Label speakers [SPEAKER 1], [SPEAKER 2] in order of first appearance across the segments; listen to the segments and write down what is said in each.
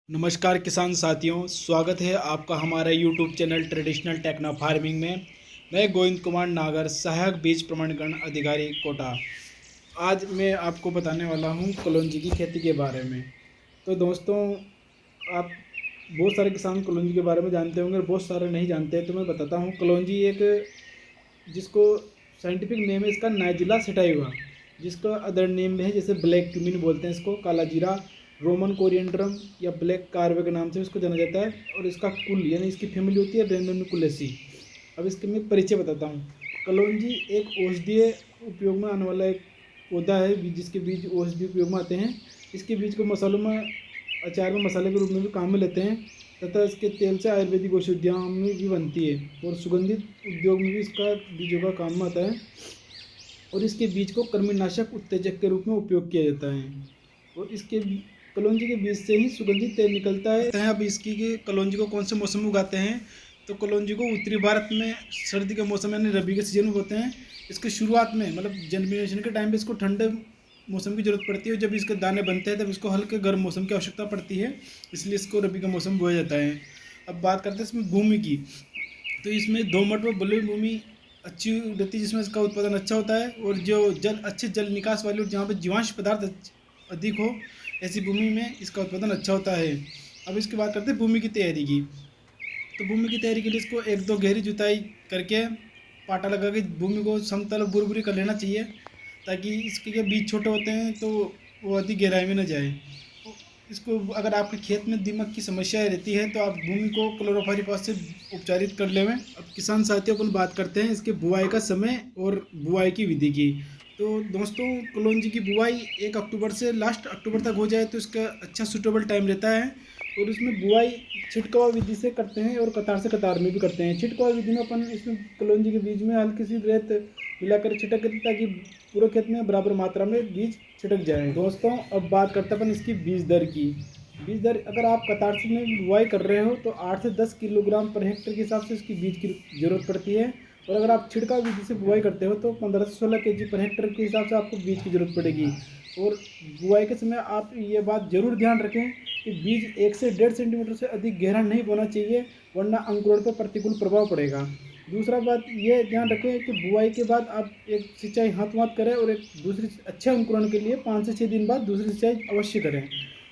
[SPEAKER 1] नमस्कार किसान साथियों, स्वागत है आपका हमारे YouTube channel traditional techno farming में। मैं गोविंद कुमार नागर, सहायक बीज प्रमाणीकरण अधिकारी कोटा। आज मैं आपको बताने वाला हूं कलौंजी की खेती के बारे में। तो दोस्तों, आप बहुत सारे किसान कलौंजी के बारे में जानते होंगे और बहुत सारे नहीं जानते, तो मैं बताता हूं। कलौंजी एक, जिसको साइंटिफिक नेम है इसका नाइजिला सेटाइवा, जिसका अदर नेम में है जैसे ब्लैक क्यूमिन बोलते हैं इसको, काला जीरा, रोमन कोरिएंडरम या ब्लैक कार्वे के नाम से इसको जाना जाता है। और इसका कुल यानी इसकी फैमिली होती है रेंडोनिकुलेसी। अब इसके मैं परिचय बताता हूँ। कलौंजी एक औषधीय उपयोग में आने वाला एक पौधा है, जिसके बीज औषधीय उपयोग में आते हैं। इसके बीज को मसालों में, अचार में मसाले के रूप में भी काम में लेते हैं, तथा इसके तेल से आयुर्वेदिक औषधियाँ में भी बनती है और सुगंधित उद्योग में भी इसका बीजों का काम में आता है। और इसके बीज को कृमिनाशक उत्तेजक के रूप में उपयोग किया जाता है। और इसके कलौंजी के बीज से ही सुगंधित तेल निकलता है। अब इसकी के कलौंजी को कौन से मौसम में उगाते हैं, तो कलौंजी को उत्तरी भारत में सर्दी के मौसम यानी रबी के सीजन में होते हैं। इसके शुरुआत में मतलब जर्मिनेशन के टाइम पे इसको ठंडे मौसम की जरूरत पड़ती है। जब इसके दाने बनते हैं तब इसको हल्के गर्म मौसम की आवश्यकता पड़ती है, इसलिए इसको रबी का मौसम बोया जाता है। अब बात करते हैं इसमें भूमि की। तो इसमें दोमट व बलुई भूमि अच्छी रहती है, जिसमें इसका उत्पादन अच्छा होता है। और जो अच्छे जल निकास वाली और जहाँ पे जीवांश पदार्थ अधिक हो, ऐसी भूमि में इसका उत्पादन अच्छा होता है। अब इसकी बात करते हैं भूमि की तैयारी की। तो भूमि की तैयारी के लिए इसको एक दो गहरी जुताई करके पाटा लगा के भूमि को समतल और बुरबुरी कर लेना चाहिए, ताकि इसके बीज छोटे होते हैं तो वो अधिक गहराई में न जाए। तो इसको अगर आपके खेत में दीमक की समस्या रहती है तो आप भूमि को क्लोरोफारीफास से उपचारित कर लेवें। अब किसान साथियों को बात करते हैं इसके बुआई का समय और बुआई की विधि की। तो दोस्तों, कलौंजी की बुआई 1 अक्टूबर से लास्ट अक्टूबर तक हो जाए तो इसका अच्छा सूटेबल टाइम रहता है। और इसमें बुआई छिटकाव विधि से करते हैं और कतार से कतार में भी करते हैं। छिटकाव विधि में अपन इसमें कलौंजी के बीज में हल्की सी रेत मिलाकर छिटक देते, ताकि पूरे खेत में बराबर मात्रा में बीज छिटक जाए। दोस्तों, अब बात करते हैं अपन इसकी बीज दर की। बीज दर, अगर आप कतार से में बुआई कर रहे हो तो 8 से 10 किलोग्राम पर हेक्टेयर के हिसाब से इसकी बीज की जरूरत पड़ती है। और अगर आप छिड़काव विधि से बुआई करते हो तो 15 से 16 केजी पर हेक्टेयर के हिसाब से आपको बीज की जरूरत पड़ेगी। और बुआई के समय आप ये बात जरूर ध्यान रखें कि बीज 1 से 1.5 सेंटीमीटर से अधिक गहरा नहीं बोना चाहिए, वरना अंकुरण पर प्रतिकूल प्रभाव पड़ेगा। दूसरा बात ये ध्यान रखें कि बुआई के बाद आप एक सिंचाई हाथ करें और एक दूसरी अच्छे अंकुरण के लिए 5 से 6 दिन बाद दूसरी सिंचाई अवश्य करें।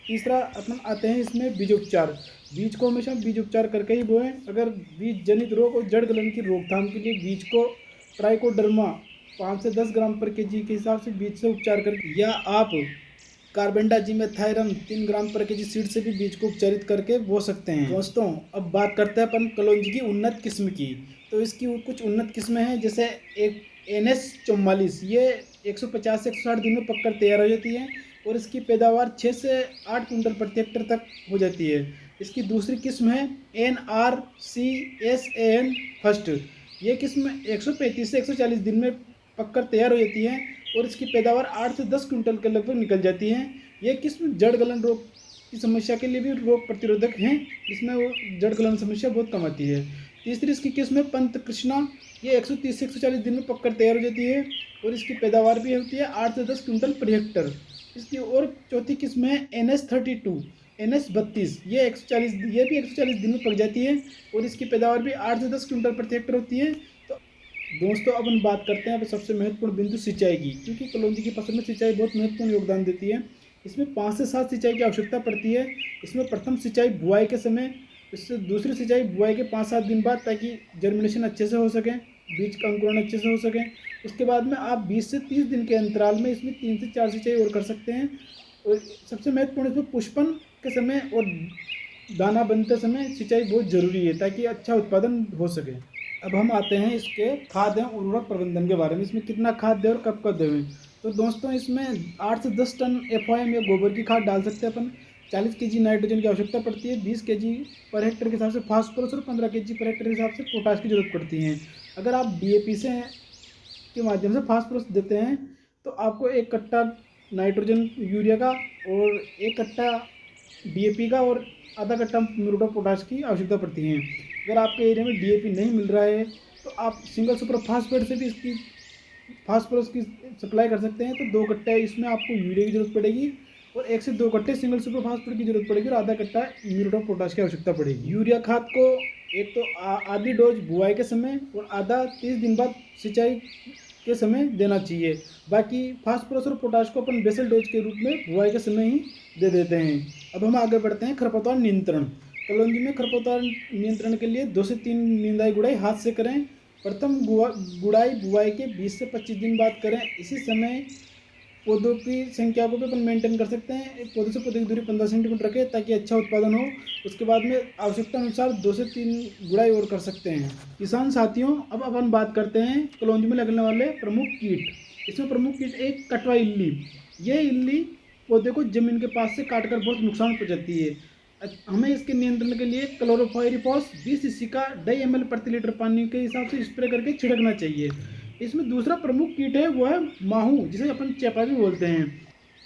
[SPEAKER 1] तीसरा अपन आते हैं इसमें बीजोपचार। बीज को हमेशा बीजोपचार करके ही बोएं। अगर बीज जनित रोग और जड़ गलन की रोकथाम के लिए बीज को ट्राइकोडर्मा 5 से 10 ग्राम पर केजी के हिसाब से बीज से उपचार कर, या आप कार्बेंडाजिमेथाइरम 3 ग्राम पर केजी सीड से भी बीज को उपचारित करके बो सकते हैं। दोस्तों, अब बात करते हैं अपन कलौंजी की उन्नत किस्म की। तो इसकी कुछ उन्नत किस्में हैं, जैसे एक NS44, ये 150 से 160 दिन में पककर तैयार हो जाती है और इसकी पैदावार 6 से 8 कुंटल प्रति हेक्टेयर तक हो जाती है। इसकी दूसरी किस्म है NRCSAN फर्स्ट। ये किस्म 135 से 140 दिन में पककर तैयार हो जाती है और इसकी पैदावार 8 से 10 कुंटल के लगभग निकल जाती है। ये किस्म जड़ गलन रोग की समस्या के लिए भी रोग प्रतिरोधक हैं, इसमें वो जड़ गलन समस्या बहुत कम आती है। तीसरी इसकी किस्म है पंत कृष्णा। ये 130 से 140 दिन में पककर तैयार हो जाती है और इसकी पैदावार भी होती है 8 से 10 कुंटल प्रति हेक्टर। इसकी और चौथी किस्म है NS32, NS32, ये 140, ये भी 140 दिन में पक जाती है और इसकी पैदावार भी 8 से 10 कुंटल प्रति हेक्टर होती है। तो दोस्तों, अब हम बात करते हैं अब सबसे महत्वपूर्ण बिंदु सिंचाई की, क्योंकि कलौंजी की फसल में सिंचाई बहुत महत्वपूर्ण योगदान देती है। इसमें 5 से 7 सिंचाई की आवश्यकता पड़ती है। इसमें प्रथम सिंचाई बुआई के समय, इससे दूसरी सिंचाई बुआई के 5-7 दिन बाद, ताकि जर्मिनेशन अच्छे से हो सके, बीज का अंकुरण अच्छे से हो सके। उसके बाद में आप 20 से 30 दिन के अंतराल में इसमें 3 से 4 सिंचाई और कर सकते हैं। और सबसे महत्वपूर्ण इसमें पुष्पन के समय और दाना बनते समय सिंचाई बहुत ज़रूरी है, ताकि अच्छा उत्पादन हो सके। अब हम आते हैं इसके खाद एवं उर्वरक प्रबंधन के बारे में। इसमें कितना खाद दें और कब कब देवें। तो दोस्तों, इसमें 8 से 10 टन FOM या गोबर की खाद डाल सकते हैं अपन। 40 केजी नाइट्रोजन की आवश्यकता पड़ती है। 20 केजी पर हेक्टेयर के हिसाब से फास्फोरस और 15 केजी पर हेक्टेयर के हिसाब से पोटाश की जरूरत पड़ती है। अगर आप DAP से के माध्यम से फास्फोरस देते हैं तो आपको 1 कट्टा नाइट्रोजन यूरिया का और 1 कट्टा DAP का और आधा कट्टा म्यूरेट ऑफ पोटाश की आवश्यकता पड़ती है। अगर आपके एरिया में DAP नहीं मिल रहा है तो आप सिंगल सुपर फास्फेट से भी इसकी फास्फोरस की सप्लाई कर सकते हैं। तो 2 कट्टे इसमें आपको यूरिया की जरूरत पड़ेगी और 1 से 2 कट्टे सिंगल सुपर फास्फेट की जरूरत पड़ेगी और आधा कट्टा म्यूरेट ऑफ पोटाश की आवश्यकता पड़ेगी। यूरिया खाद को एक तो आधी डोज बुआई के समय और आधा 30 दिन बाद सिंचाई के समय देना चाहिए। बाकी फास्फोरस और पोटाश को अपन बेसल डोज के रूप में बुआई के समय ही दे देते हैं। अब हम आगे बढ़ते हैं खरपतवार नियंत्रण। कलौंजी में खरपतवार नियंत्रण के लिए 2 से 3 निंदाई गुड़ाई हाथ से करें। प्रथम गुड़ाई बुआई के 20 से 25 दिन बाद करें। इसी समय पौधों की संख्या को भी अपन मेंटेन कर सकते हैं। एक पौधे से पौधे की दूरी 15 सेंटीमीटर रखें ताकि अच्छा उत्पादन हो। उसके बाद में आवश्यकता अनुसार 2 से 3 गुड़ाई और कर सकते हैं। किसान साथियों, अब अपन बात करते हैं कलौंजी में लगने वाले प्रमुख कीट। इसमें प्रमुख कीट एक कटवा इल्ली। यह इल्ली पौधे को जमीन के पास से काटकर बहुत नुकसान पहुंचाती है। हमें इसके नियंत्रण के लिए क्लोरोफाइरिफॉस 20 सीसी का 2.5 ml प्रति लीटर पानी के हिसाब से स्प्रे करके छिड़कना चाहिए। इसमें दूसरा प्रमुख कीट है वो है माहू, जिसे अपन चेपा भी बोलते हैं।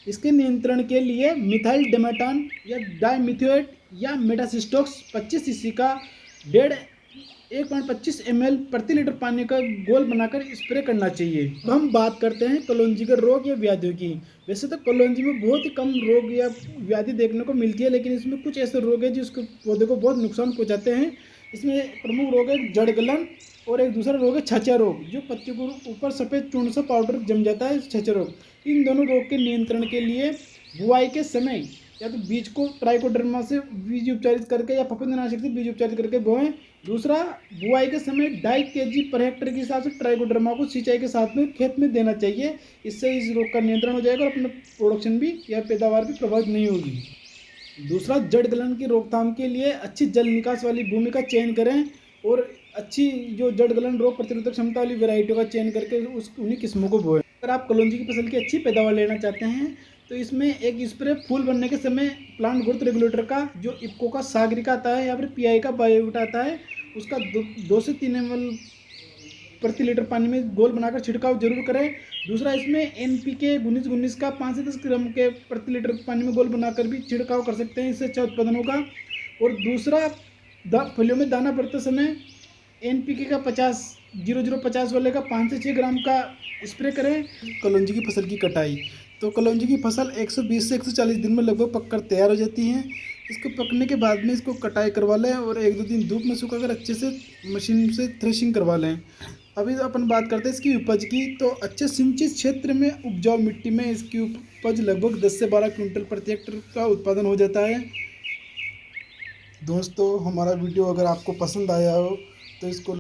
[SPEAKER 1] इसके नियंत्रण के लिए मिथाइल डेमेटान या डाइमिथोएट या मेटासिस्टोक्स 25 सीसी का 1.25 ml प्रति लीटर पानी का घोल बनाकर स्प्रे करना चाहिए। अब हम बात करते हैं कलौंजी के रोग या व्याधियों की। वैसे तो कलौंजी में बहुत ही कम रोग या व्याधि देखने को मिलती है, लेकिन इसमें कुछ ऐसे रोग हैं जिसके पौधे को बहुत नुकसान पहुंचाते हैं। इसमें प्रमुख रोग है जड़ गलन और एक दूसरा रोग है छाछा रोग, जो पत्तियों के ऊपर सफ़ेद चूर्ण सा पाउडर जम जाता है, छाछा रोग। इन दोनों रोग के नियंत्रण के लिए बुआई के समय या तो बीज को ट्राइकोडर्मा से बीज उपचारित करके या फफूंदनाशक से बीज उपचारित करके बोएं। दूसरा, बुआई के समय 2.5 kg पर हेक्टेयर के हिसाब से ट्राइकोडर्मा को सिंचाई के साथ में खेत में देना चाहिए। इससे इस रोग का नियंत्रण हो जाएगा और अपना प्रोडक्शन भी या पैदावार भी प्रभावित नहीं होगी। दूसरा, जड़ गलन की रोकथाम के लिए अच्छी जल निकास वाली भूमि का चयन करें और अच्छी जो जड़ गलन रोग प्रतिरोधक क्षमता वाली वैरायटियों का चयन करके उन्हीं किस्मों को बोएं। अगर आप कलौंजी की फसल की अच्छी पैदावार लेना चाहते हैं तो इसमें एक स्प्रे फूल बनने के समय प्लांट ग्रोथ रेगुलेटर का जो इफ्को का सागरिका आता है या फिर पीआई का बायोविटा आता है, उसका 2 से 3 ml प्रति लीटर पानी में घोल बनाकर छिड़काव जरूर करें। दूसरा, इसमें एनपीके 19-19 का 5 से 10 ग्राम के प्रति लीटर पानी में घोल बनाकर भी छिड़काव कर सकते हैं, इससे अच्छा उत्पादन होगा। और दूसरा, फलियों में दाना भरते समय एनपीके का 50 वाले का 5 से 6 ग्राम का स्प्रे करें। कलौंजी की फसल की कटाई। तो कलौंजी की फसल 120 से 140 दिन में लगभग पककर तैयार हो जाती है। इसको पकने के बाद में इसको कटाई करवा लें और 1-2 दिन धूप में सुखाकर अच्छे से मशीन से थ्रेशिंग करवा लें। अभी अपन बात करते हैं इसकी उपज की। तो अच्छे सिंचित क्षेत्र में उपजाऊ मिट्टी में इसकी उपज लगभग 10 से 12 क्विंटल प्रति हेक्टेयर का उत्पादन हो जाता है। दोस्तों, हमारा वीडियो अगर आपको पसंद आया हो तो इसको